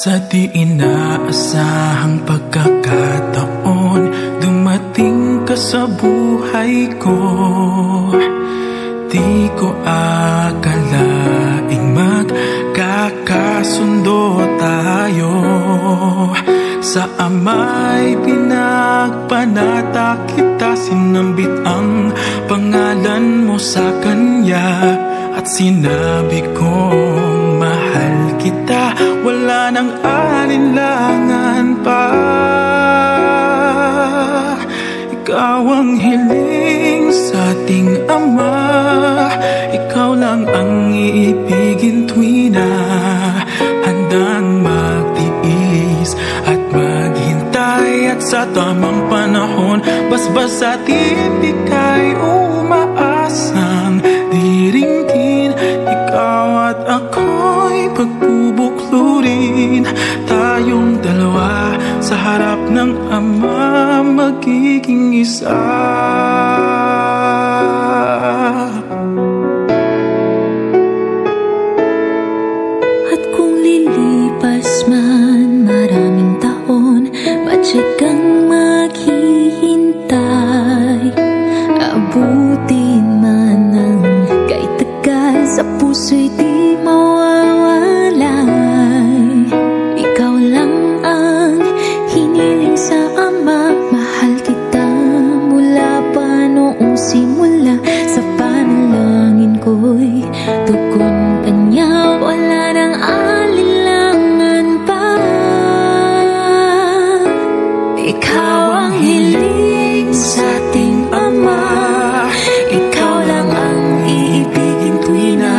Sa di inaasahang pagkakataon, dumating ka sa buhay ko. Di ko akalaing magkakasundo tayo. Sa ama'y pinagpanata kita, sinambit ang pangalan mo sa kanya. At sinabi kong mahal kita, wala nang alinlangan pa. Ikaw ang hiling sa ating Ama, ikaw lang ang iibigin tuwi na handang magtiis at maghintay. At sa tamang panahon, basbas at ibigay, umaasang diringgin. Ikaw at ako'y pagbubuklurin, tayong dalawa sa harap ng Ama, magiging isa. At kung lilipas man maraming taon, patsyag kang maghihintay. Abutin man ang kay tagal, sa puso'y di mawawalay. Ikaw lang ang hiniling sa Ama, mahal kita mula pa noong simula. Sa panalangin ko'y tugon kanya, wala nang alinlangan pa. Ikaw ang hiling sa ating Ama, ikaw lang ang iibigin tuwi na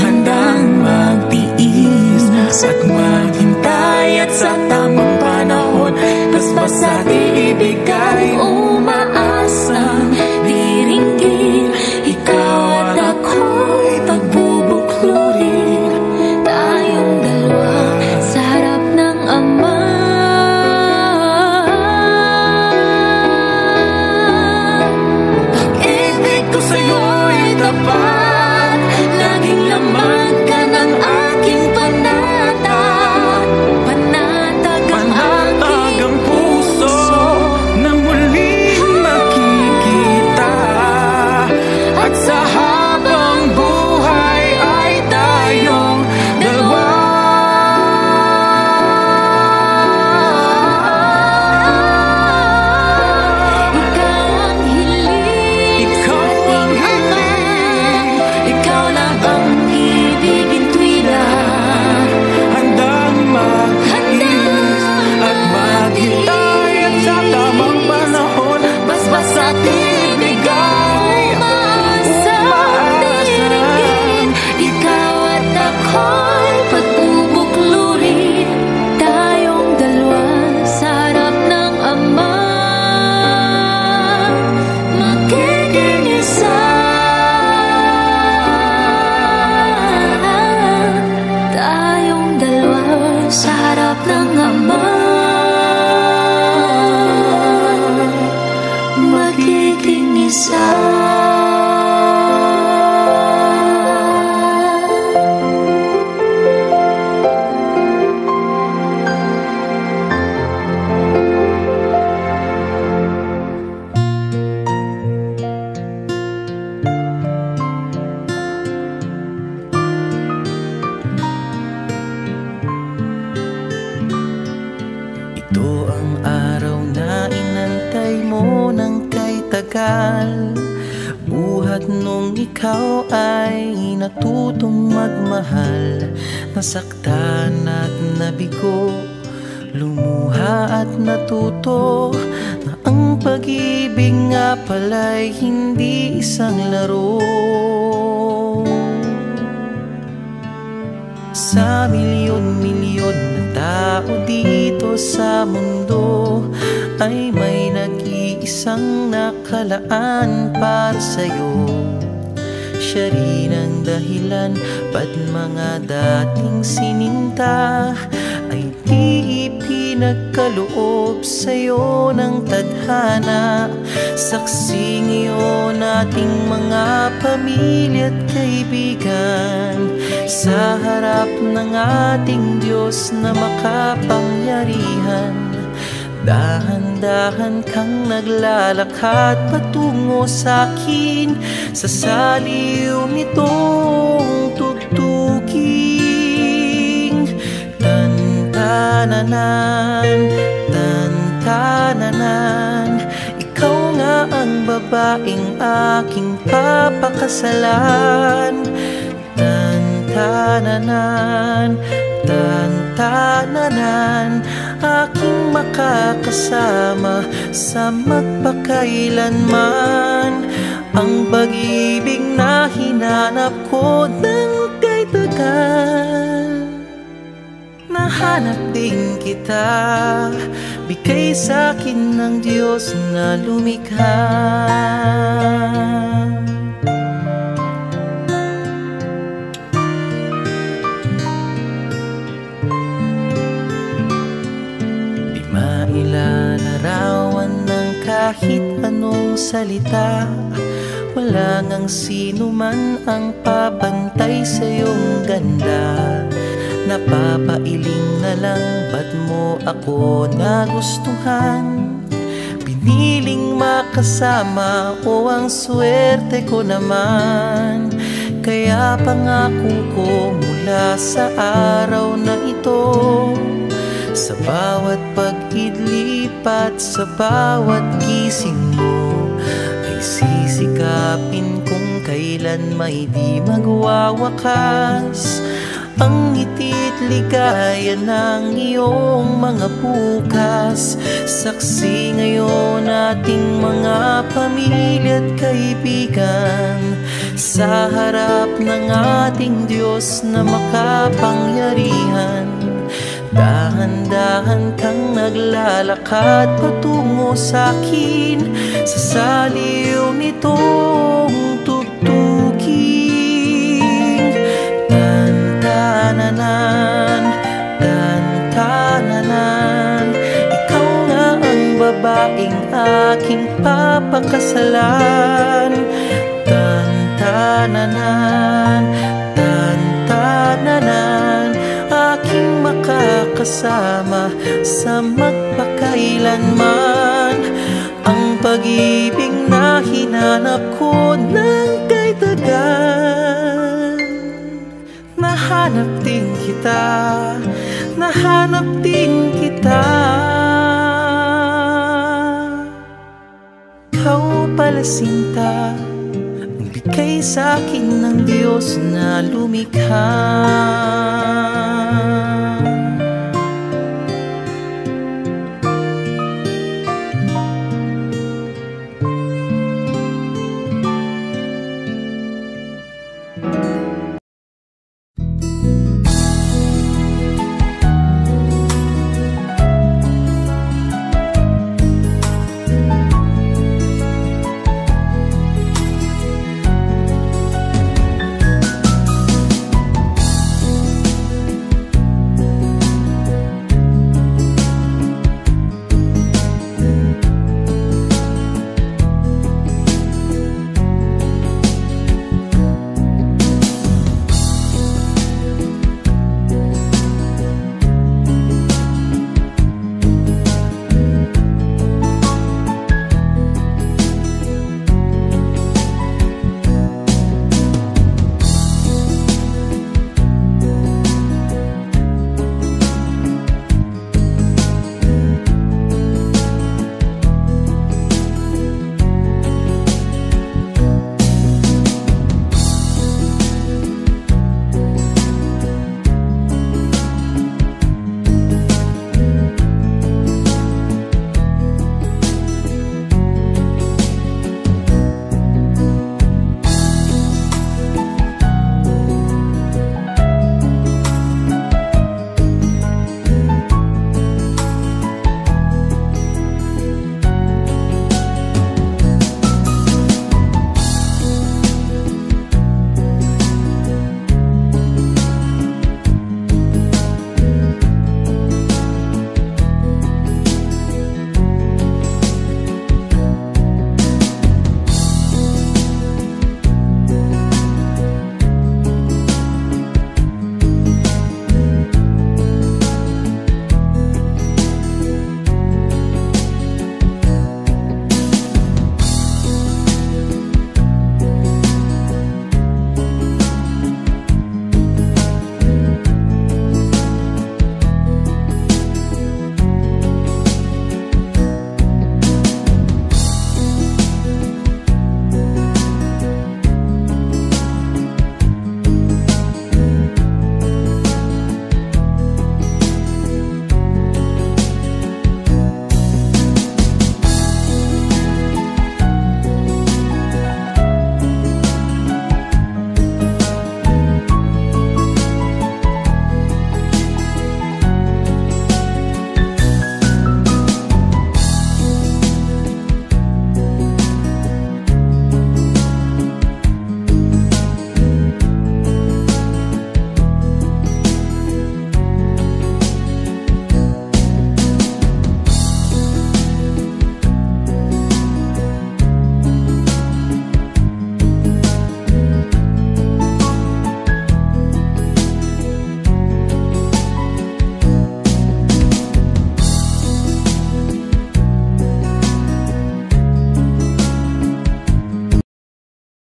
handang magtiis at maghintay. At sa tamang panahon, basbas at ibigay, umaasang diringgin. Ikaw at ako'y pagbubuklurin, tayong dalawa sa harap ng Ama. Pag-ibig ko sa'yo'y tapat, laging laman ka ng aking panata. Panatag ang aking puso na muling makikita. At sa habang buhay ay tayong dalawa. Ikaw ang hiling, ikaw ang hiling, ikaw lang ang ibigin tuwi na handang magtiis at maghintay. At sa tamang panahon, basbas at ibigay, umaasang ikaw at ako'y pagbubuklurin, tayong dalawa sa harap ng Ama, magiging isa. Tayong dalawa sa harap ng Ama, magiging isa. Ito ang araw na inantay mo ng kay tagal. Buhat nung ikaw ay natutong magmahal. Nasaktan at nabigo, lumuha at natuto na ang pag-ibig nga pala'y hindi isang laro. Sa milyon-milyon na tao dito sa mundo ay may nag-iisang nakalaan para sa'yo. Siya rin ang dahilan ba't mga dating sininta ay di ipinagkaloob sa'yo ng tadhana. Saksing iyon nating mga pamilya't kaibigan sa harap ng ating Diyos na makapangyarihan. Dahan-dahan kang naglalakad patungo sa'kin sa saliw nitong tugtuging. Tan-tananan, tan-tananan, ikaw nga ang babaeng aking papakasalan. Tan-tananan, tan-tananan, aking makakasama sa magpakailanman. Ang pag-ibig na hinanap ko ng kay tagal. Nahanap din kita, bigay sa'kin ng Diyos na lumikha. Ilalarawan ng kahit anong salita, wala ngang sino man ang papantay sa iyong ganda. Napapailing na lang, ba't mo ako nagustuhan? Piniling makasama o ang swerte ko naman. Kaya pangako ko mula sa araw na ito, sa bawat pag-idlipat, sa bawat gising mo, ay sisikapin kung kailan may di magwawakas ang ngiti't ligaya ng iyong mga bukas. Saksi ngayon ating mga pamilya't kaibigan sa harap ng ating Diyos na makapangyarihan. Dahan-dahan kang naglalakad patungo sa'kin sa saliw nitong tugtuging. Tan-tananan, tan-tananan, ikaw nga ang babaeng aking papakasalan. Tan-tananan, tan-tananan, aking makakasama sa magpakailanman. Ang pag-ibig na hinanap ko ng kay tagal. Nahanap din kita, nahanap din kita. Ikaw pala sinta, ang bigay sa'kin ng Diyos na lumikha.